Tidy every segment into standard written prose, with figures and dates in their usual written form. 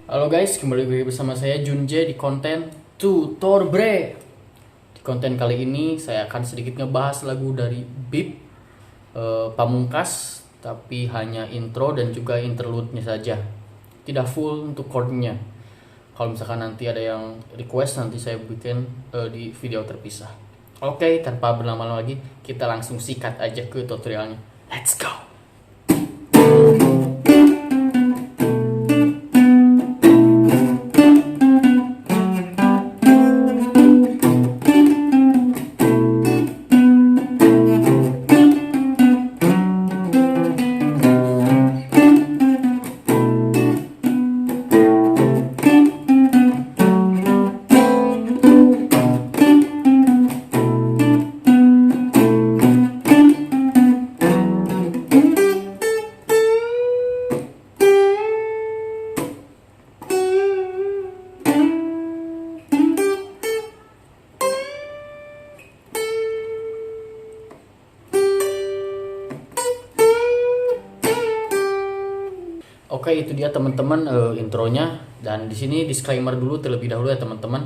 Halo guys, kembali lagi bersama saya Junje di konten Tutor Bre. Di konten kali ini saya akan sedikit ngebahas lagu dari Bip Pamungkas, tapi hanya intro dan juga interlude-nya saja. Tidak full untuk chord-nya. Kalau misalkan nanti ada yang request, nanti saya bikin di video terpisah. Oke, tanpa berlama-lama lagi, kita langsung sikat aja ke tutorialnya. Let's go! Oke, itu dia teman-teman intronya, dan di sini disclaimer dulu terlebih dahulu ya teman-teman.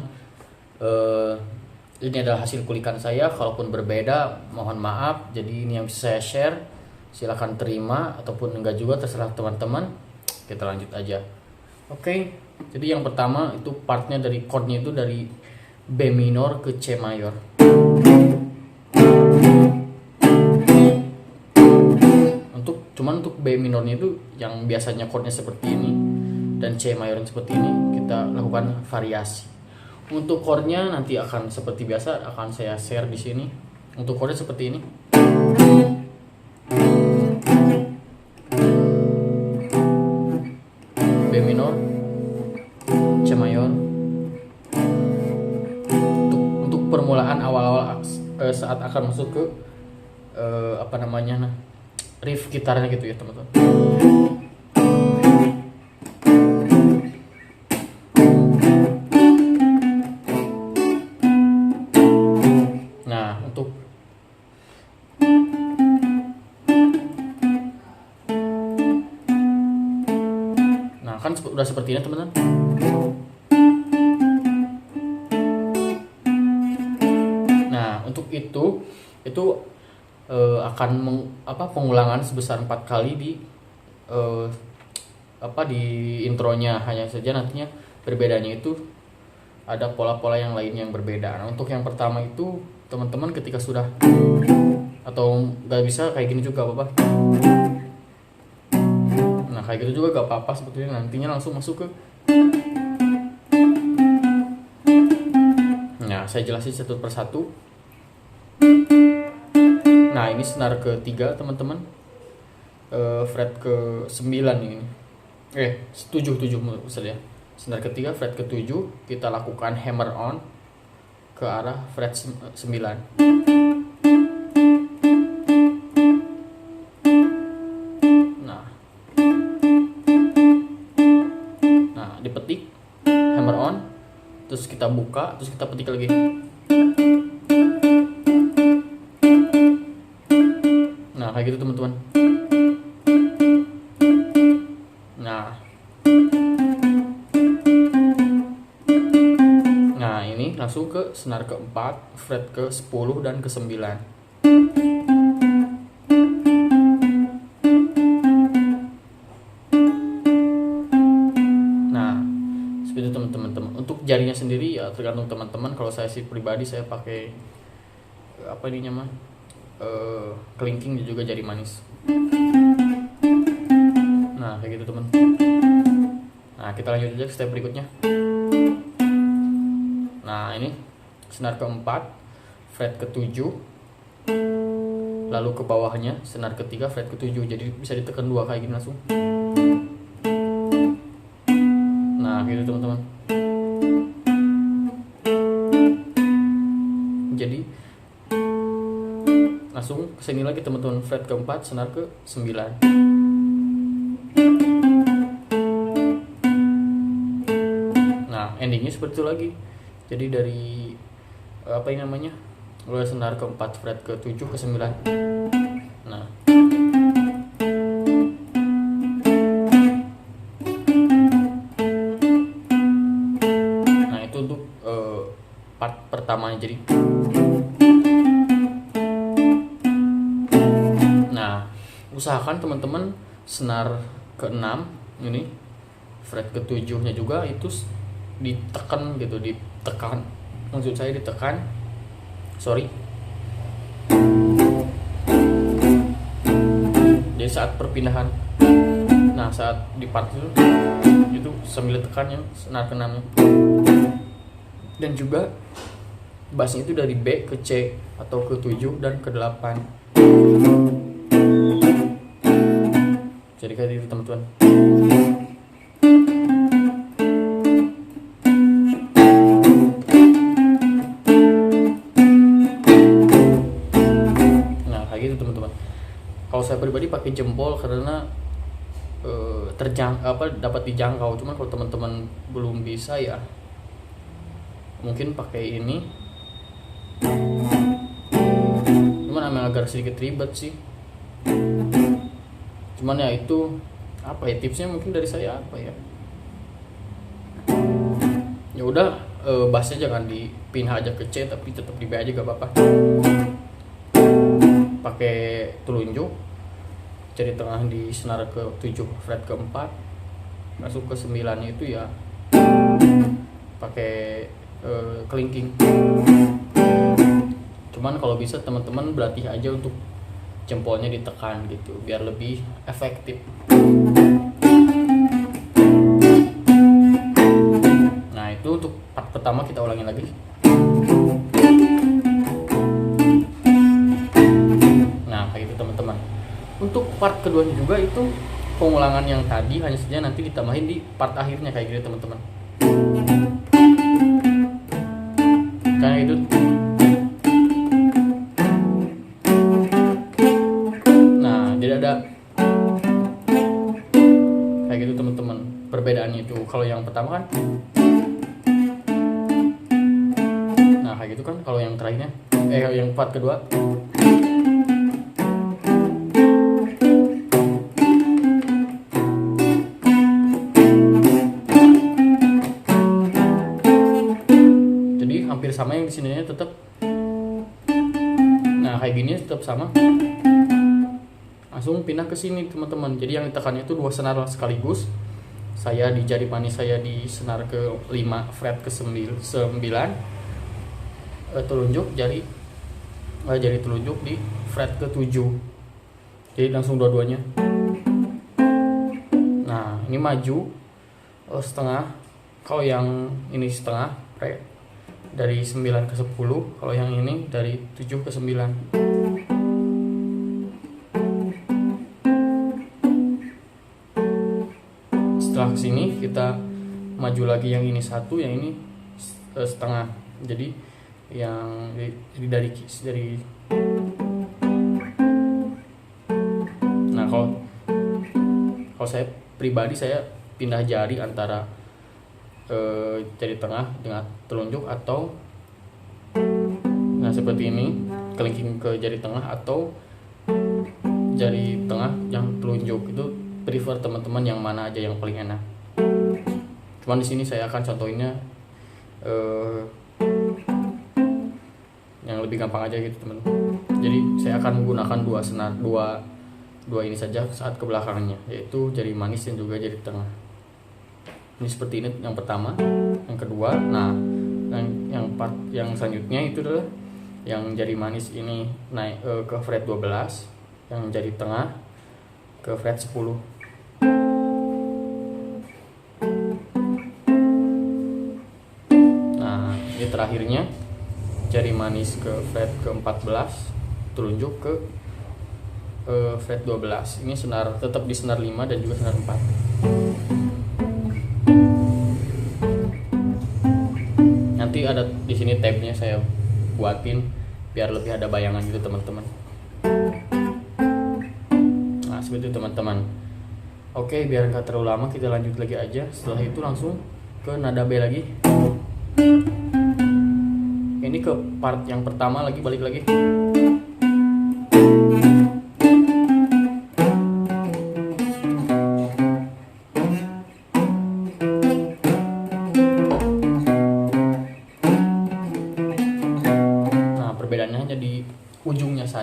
Ini adalah hasil kulikan saya, kalaupun berbeda mohon maaf. Jadi ini yang bisa saya share, silahkan terima ataupun enggak juga, terserah teman-teman. Kita lanjut aja. Oke, jadi yang pertama itu partnya dari chordnya itu dari B minor ke C mayor. Untuk B minornya itu yang biasanya chordnya seperti ini dan C mayornya seperti ini, kita lakukan variasi. Untuk chordnya nanti akan seperti biasa akan saya share di sini. Untuk chordnya seperti ini. B minor, C mayor. Untuk permulaan awal-awal saat akan masuk ke riff gitarnya gitu ya teman-teman. Nah kan udah seperti ini teman-teman. Nah untuk itu akan pengulangan sebesar 4 kali di di intronya, hanya saja nantinya berbedanya itu ada pola-pola yang lain yang berbeda. Nah, untuk yang pertama itu teman-teman ketika sudah, atau nggak bisa kayak gini juga apa-apa. Nah kayak gitu juga gak apa-apa, sebetulnya nantinya langsung masuk ke. Nah saya jelasin satu persatu. Nah ini senar ke-3 teman-teman, fret ke-9 ini, 7 maksudnya. Senar ke-3 fret ke-7 kita lakukan hammer on ke arah fret 9. Nah dipetik hammer on, terus kita buka, terus kita petik lagi. Nah kayak gitu teman-teman. Nah ini langsung ke senar ke-4 fret ke-10 dan ke-9. Nah seperti itu teman-teman. Untuk jarinya sendiri ya tergantung teman-teman. Kalau saya sih pribadi saya pakai kelingking dan juga jari manis. Nah kayak gitu teman. Nah kita lanjut aja ke step berikutnya. Nah ini senar ke-4 fret ke-7, lalu ke bawahnya senar ke-3 fret ke-7, jadi bisa ditekan 2 kayak gini langsung. Nah gitu teman-teman. Jadi langsung kesini lagi teman-teman, fret ke-4 senar ke-9. Nah endingnya seperti itu lagi. Jadi dari mulai senar ke-4 fret ke-7 ke-9. Nah pertamanya. Jadi nah, usahakan teman-teman senar ke-6 ini, fret ke-7-nya juga itu ditekan gitu, ditekan. Maksud saya ditekan. Sorry. Jadi saat perpindahan, nah saat di part itu sambil tekan yang senar ke-6 nya. Dan juga bassnya itu dari B ke C atau ke 7 dan ke 8. Jadi kayak gitu teman-teman. Nah kayak gitu teman-teman. Kalau saya pribadi pakai jempol karena dapat dijangkau. Cuman kalau teman-teman belum bisa ya mungkin pakai ini. Cuman emang agak sedikit ribet sih. Cuman ya itu apa ya, tipsnya mungkin dari saya apa ya, ya udah bassnya jangan dipindah aja ke C tapi tetap di B aja gak apa-apa. Pakai telunjuk jari tengah di senar ke 7 fret ke-4, masuk ke 9 itu ya pakai kelingking. Cuman kalau bisa teman-teman berlatih aja untuk jempolnya ditekan gitu biar lebih efektif. Nah itu untuk part pertama, kita ulangin lagi. Nah kayak gitu teman-teman. Untuk part keduanya juga itu pengulangan yang tadi, hanya saja nanti ditambahin di part akhirnya kayak gitu teman-teman. Kayak gitu. Ada kayak gitu teman-teman perbedaannya itu. Kalau yang pertama kan, nah kayak gitu kan. Kalau yang terakhirnya yang part kedua, jadi hampir sama. Yang di sininya tetap, nah kayak gini tetap sama. Langsung pindah ke sini teman-teman. Jadi yang ditekannya itu 2 senar sekaligus. Saya di jari manis saya di senar ke 5 fret ke 9, telunjuk jari telunjuk di fret ke 7. Jadi langsung dua-duanya. Nah ini maju setengah. Kalau yang ini setengah dari 9 ke 10. Kalau yang ini dari 7 ke 9. Setelah kesini kita maju lagi, yang ini satu, yang ini setengah. Jadi yang dari nah kalau saya pribadi, saya pindah jari antara jari tengah dengan telunjuk, atau nah seperti ini kelingking ke jari tengah atau jari tengah yang telunjuk. Itu prefer teman-teman yang mana aja yang paling enak. Cuman di sini saya akan contohinnya yang lebih gampang aja gitu teman. Jadi saya akan menggunakan 2 senar, dua ini saja saat ke belakangnya, yaitu jari manis dan juga jari tengah. Ini seperti ini yang pertama, yang kedua. Nah yang part yang selanjutnya itu adalah yang jari manis ini naik ke fret 12, yang jari tengah ke fret 10. Nah ini terakhirnya jari manis ke fret ke 14, telunjuk ke fret 12. Ini senar, tetap di senar 5 dan juga senar 4. Nanti ada di sini tabnya saya buatin biar lebih ada bayangan gitu teman-teman. Nah seperti itu teman-teman. Oke, biar nggak terlalu lama kita lanjut lagi aja. Setelah itu langsung ke nada B lagi. Ini ke part yang pertama lagi, balik lagi.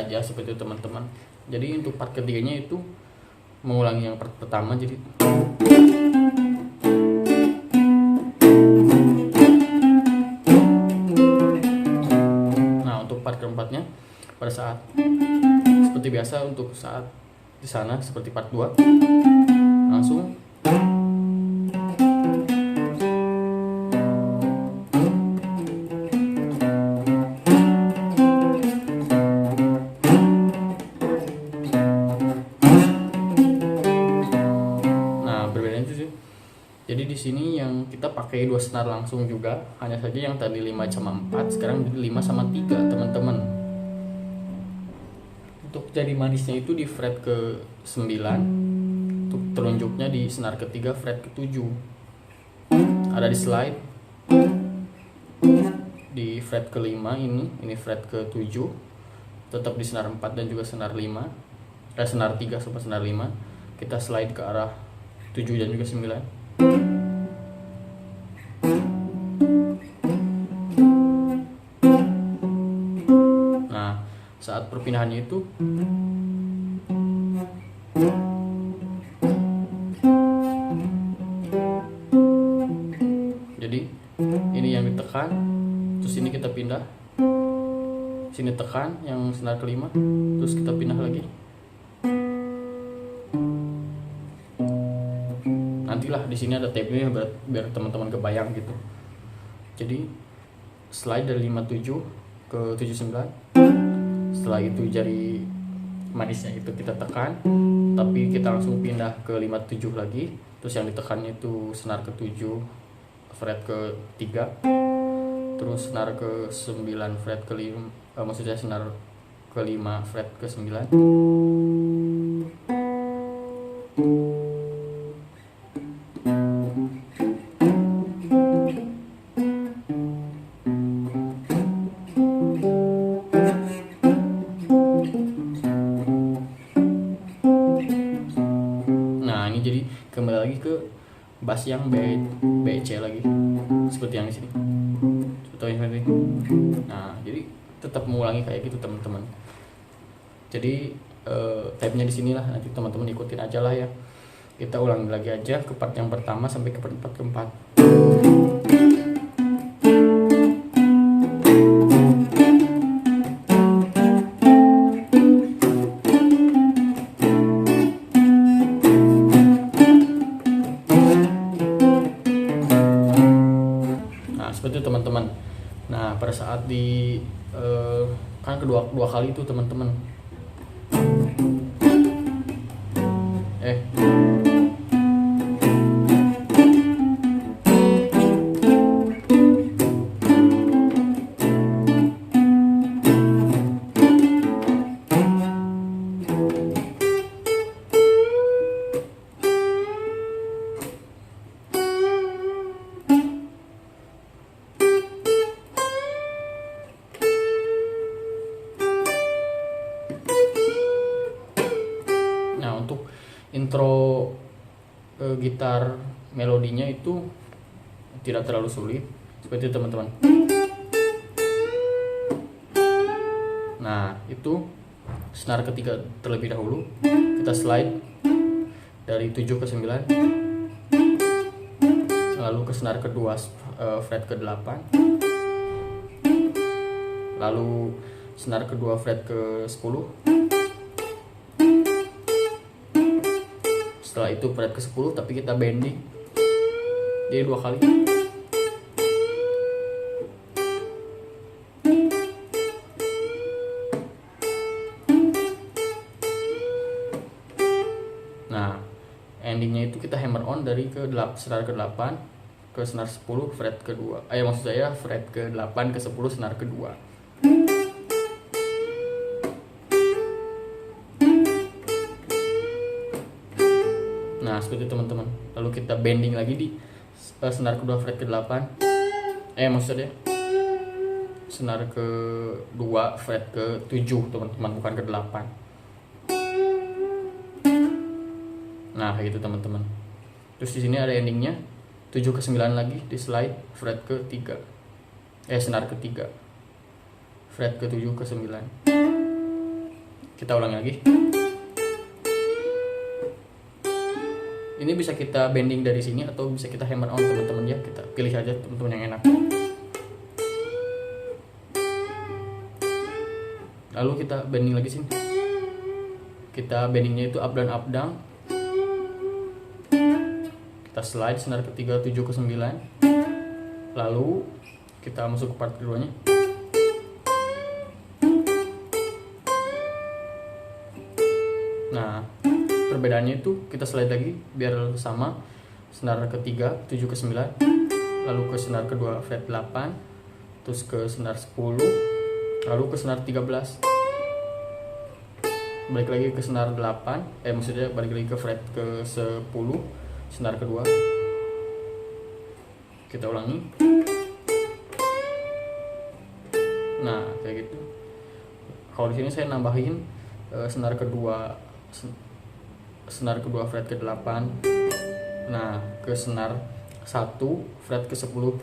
saja seperti itu teman-teman. Jadi untuk part ketiganya itu mengulangi yang part pertama. Jadi nah untuk part keempatnya pada saat seperti biasa, untuk saat di sana seperti part 2 langsung Jadi di sini yang kita pakai 2 senar langsung juga, hanya saja yang tadi 5,4 sekarang jadi 5/3 teman-teman. Untuk jadi manisnya itu di fret ke 9, untuk telunjuknya di senar ketiga fret ke 7. Ada di slide di fret ke 5 ini fret ke 7, tetap di senar 4 dan juga senar 5. Senar 3 sama senar 5. Kita slide ke arah 7 dan juga 9. Nah, saat perpindahannya itu jadi ini yang ditekan, terus ini kita pindah, sini tekan yang senar kelima, terus kita pindah lagi. Nantilah di sini ada tabnya biar teman-teman kebayang gitu. Jadi slide dari 57 ke 79. Setelah itu jari manisnya itu kita tekan, tapi kita langsung pindah ke 57 lagi. Terus yang ditekannya itu senar ke 7 fret ke 3, terus senar ke 9 fret ke 5, maksudnya senar ke 5 fret ke 9. Nah, ini jadi kembali lagi ke bass yang B C lagi seperti yang di sini. Contohnya seperti ini. Nah, jadi tetap mengulangi kayak gitu teman-teman. Jadi tabnya di sinilah, nanti teman-teman ikutin aja lah ya. Kita ulangi lagi aja ke part yang pertama sampai ke part keempat. Seperti itu teman-teman. Nah, pada saat di kan kedua kali itu teman-teman. Nah, untuk intro gitar melodinya itu tidak terlalu sulit, seperti itu teman-teman. Nah, itu senar ketiga terlebih dahulu, kita slide dari 7 ke 9, lalu ke senar kedua fret ke 8, lalu senar kedua fret ke 10. Setelah itu fret ke 10 tapi kita bending, jadi 2 kali. Nah, endingnya itu kita hammer on dari senar ke 8 ke senar 10 fret ke 2. Maksud saya fret ke 8 ke 10 senar kedua. Nah, seperti itu teman-teman. Lalu kita bending lagi di senar kedua fret ke 8. Maksudnya senar ke 2 fret ke 7 teman-teman, bukan ke 8. Nah, kayak gitu teman-teman. Terus di sini ada endingnya 7 ke 9 lagi di slide fret ke 3. Senar ke 3. Fret ke 7 ke 9. Kita ulangi lagi. Ini bisa kita bending dari sini atau bisa kita hammer on teman-teman ya. Kita pilih aja teman-teman yang enak. Lalu kita bending lagi sini. Kita bendingnya itu up dan up down. Kita slide senar ketiga 7 ke 9. Lalu kita masuk ke part keduanya. Nah, perbedaannya itu kita slide lagi biar sama. Senar ketiga 7 ke 9, lalu ke senar kedua fret 8, terus ke senar 10, lalu ke senar 13, balik lagi ke senar 8, maksudnya balik lagi ke fret ke 10, senar kedua. Kita ulangi. Nah, kayak gitu. Kalau di sini saya nambahin senar kedua fret ke 8. Nah, ke senar 1 fret ke 10.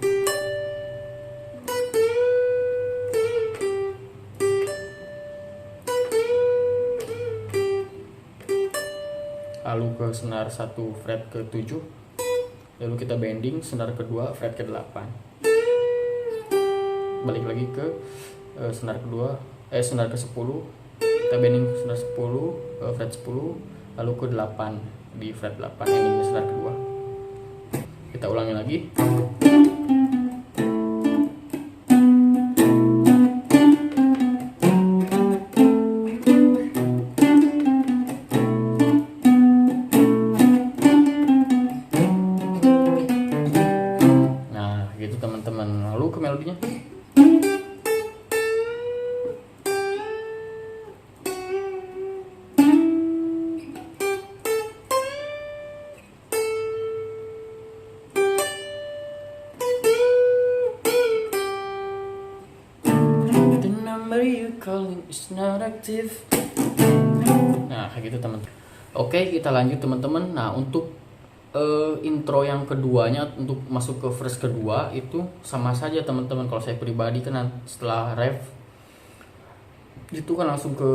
Lalu ke senar 1 fret ke 7. Lalu kita bending senar kedua fret ke 8. Balik lagi ke senar kedua senar ke 10. Kita bending senar 10 fret 10, lalu ke 8 di fret 8 ini senar kedua. Kita ulangi lagi. Nah, gitu teman-teman. Lalu ke melodinya. Nah, kayak gitu teman. Oke, kita lanjut teman-teman. Nah, untuk intro yang keduanya, untuk masuk ke verse kedua itu sama saja teman-teman. Kalau saya pribadi kan setelah ref itu kan langsung ke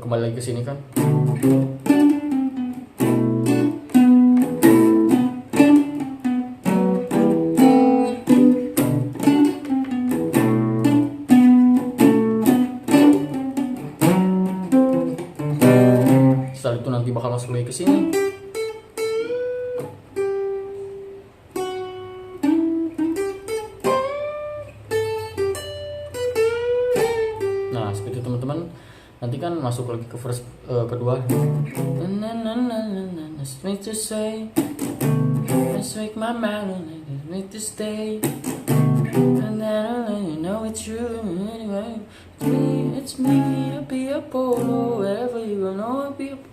kembali lagi ke sini kan. Setelah itu nanti bakal masuk lagi ke sini. Nah, seperti itu teman-teman. Nanti kan masuk lagi ke verse kedua.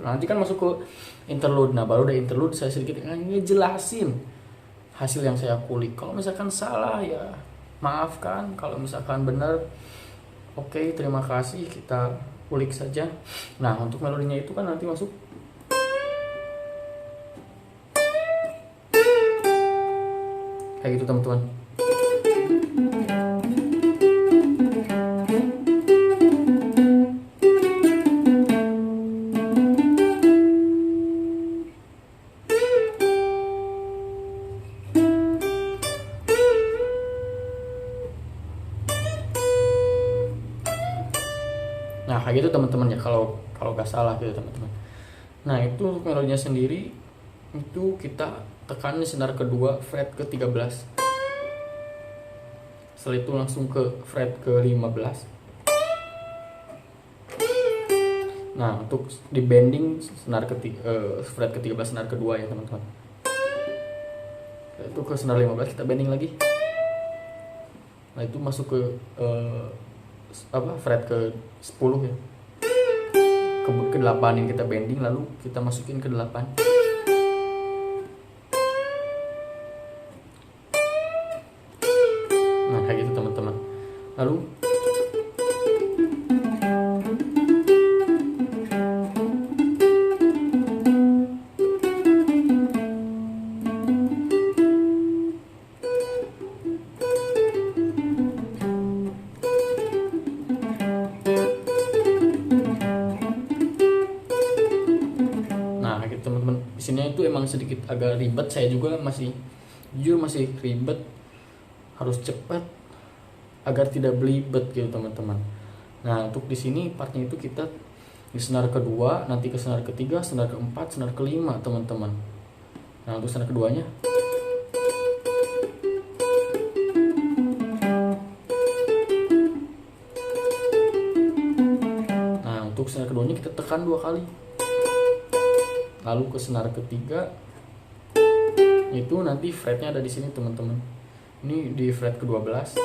Nanti kan masuk ke interlude. Nah, baru dari interlude saya sedikit ngejelasin hasil yang saya kulik. Kalau misalkan salah ya maafkan, kalau misalkan benar oke, terima kasih, kita ulik saja. Nah, untuk melodinya itu kan nanti masuk kayak gitu teman-teman. Nah, kayak gitu teman-teman ya, kalau nggak salah gitu teman-teman. Nah, itu melodinya sendiri itu kita tekan di senar kedua fret ke 13. Setelah itu langsung ke fret ke 15. Nah, untuk di bending senar fret ke 13 senar kedua ya teman-teman. Itu ke senar 15 kita bending lagi. Nah, itu masuk ke fret ke 10 ya. Ke 8 yang kita bending, lalu kita masukin ke 8. Nah, kayak gitu teman-teman. Lalu yang sedikit agak ribet, saya juga jujur masih ribet, harus cepat agar tidak belibet gitu teman-teman. Nah untuk di sini partnya itu kita di senar kedua, nanti ke senar ketiga, senar keempat, senar kelima teman-teman. Nah untuk senar keduanya kita tekan 2 kali, lalu ke senar ketiga itu nanti fretnya ada di sini teman-teman, ini di fret ke-12.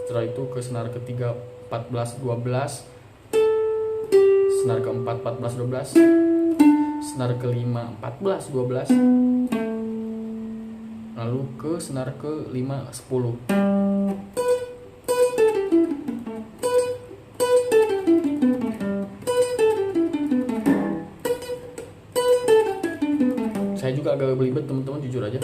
Setelah itu ke senar ketiga 14 12, senar keempat 14 12, senar kelima 14 12, lalu ke senar kelima 10. Saya juga agak belibet teman-teman, jujur aja.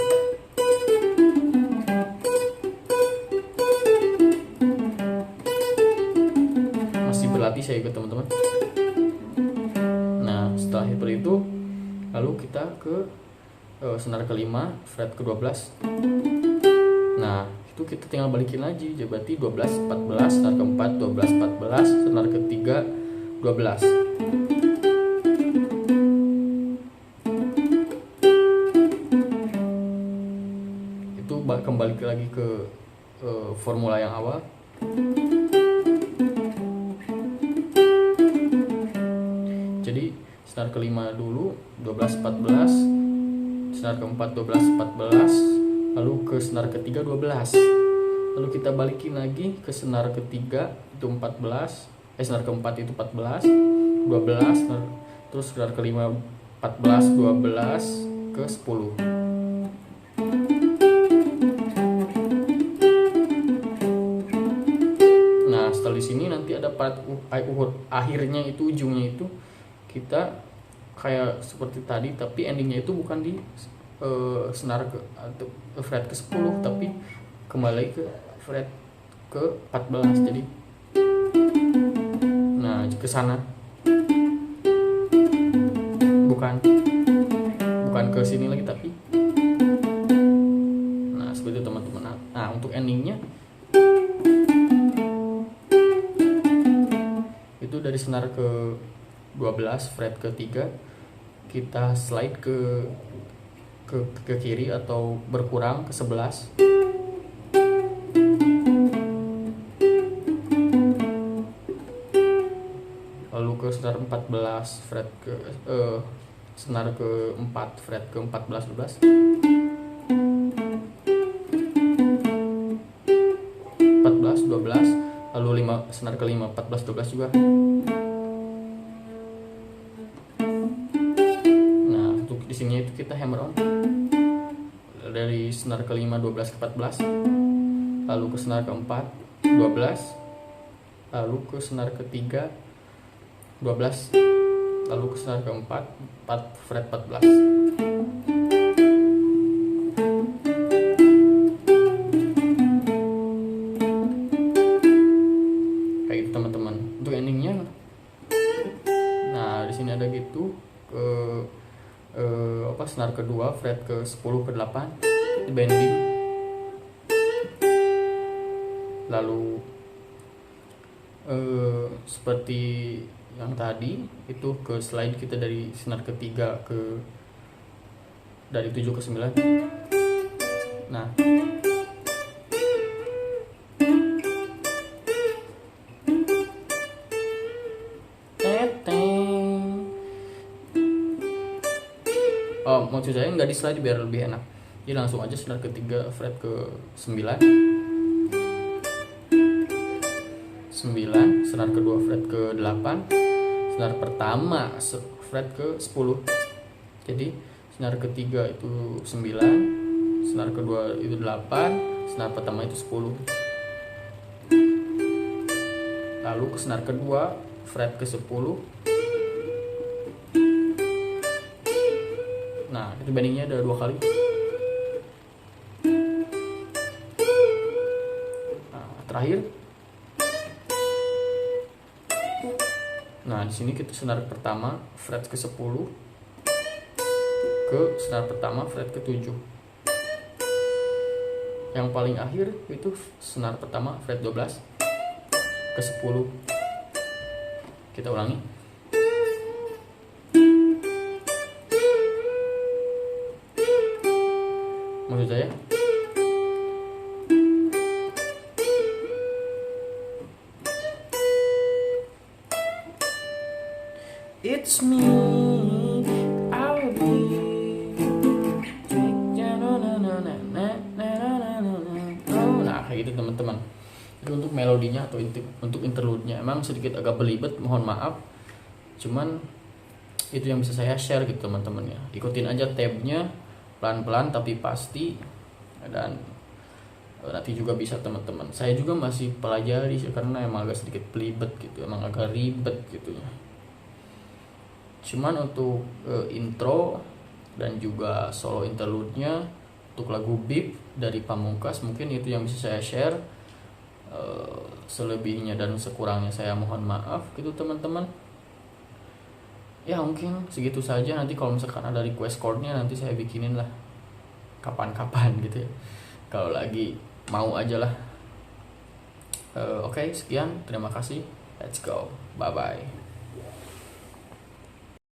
Masih berlatih saya juga teman-teman. Nah setelah itu lalu kita ke senar kelima fret ke-12. Nah itu kita tinggal balikin lagi, jadi berarti 12 14, senar keempat 12 14, senar ketiga 12. Kembali lagi ke formula yang awal. Jadi senar kelima dulu 12 14, senar keempat 12 14, lalu ke senar ketiga 12. Lalu kita balikin lagi ke senar ketiga itu 14, senar keempat itu 14 12, terus senar kelima 14 12 ke 10. Di sini nanti ada part akhirnya itu, ujungnya itu kita kayak seperti tadi, tapi endingnya itu bukan di senar atau fret ke 10, tapi kembali ke fret ke 14. Jadi nah ke sana, bukan ke sini lagi, tapi nah seperti itu teman-teman. Nah untuk endingnya dari senar ke 12 fret ke 3 kita slide ke kiri atau berkurang ke 11, lalu ke senar 14 fret ke senar ke 4 fret ke 14 12, 14 12, lalu 5 senar ke 5 14 12 juga. Nah untuk di sini itu kita hammer on dari senar ke 5 12 ke 14, lalu ke senar ke 4 12, lalu ke senar ke 3 12, lalu ke senar ke 4 4 fret 14. Teman-teman untuk endingnya, nah di sini ada gitu ke senar kedua fret ke 10 ke 8 di bending, lalu seperti yang tadi itu ke slide kita dari senar ketiga ke dari 7 ke 9. Nah maksud saya nggak di slide biar lebih enak, jadi langsung aja senar ketiga fret ke 9, senar kedua fret ke 8, senar pertama fret ke 10. Jadi senar ketiga itu 9, senar kedua itu 8, senar pertama itu 10, lalu ke senar kedua fret ke 10. Nah itu bandingnya ada 2 kali. Nah terakhir, nah di sini kita senar pertama fret ke 10 ke ke senar pertama fret ke-7. Yang paling akhir itu senar pertama fret 12 ke-10. Kita ulangi. Maksud saya it's me, I'll be. Nah kayak gitu teman-teman. Jadi untuk melodinya atau untuk interlude-nya emang sedikit agak belibet, mohon maaf. Cuman itu yang bisa saya share gitu teman-teman ya. Ikutin aja tab-nya pelan-pelan tapi pasti, dan nanti juga bisa teman-teman. Saya juga masih pelajari sih karena emang agak sedikit belibet gitu, emang agak ribet gitu ya. Cuman untuk intro dan juga solo interlude-nya untuk lagu Beep dari Pamungkas mungkin itu yang bisa saya share. Selebihnya dan sekurangnya saya mohon maaf gitu teman-teman. Ya mungkin segitu saja. Nanti kalau misalkan ada request chord-nya nanti saya bikinin lah kapan-kapan gitu ya, kalau lagi mau aja lah. Oke, sekian, terima kasih, let's go, bye bye.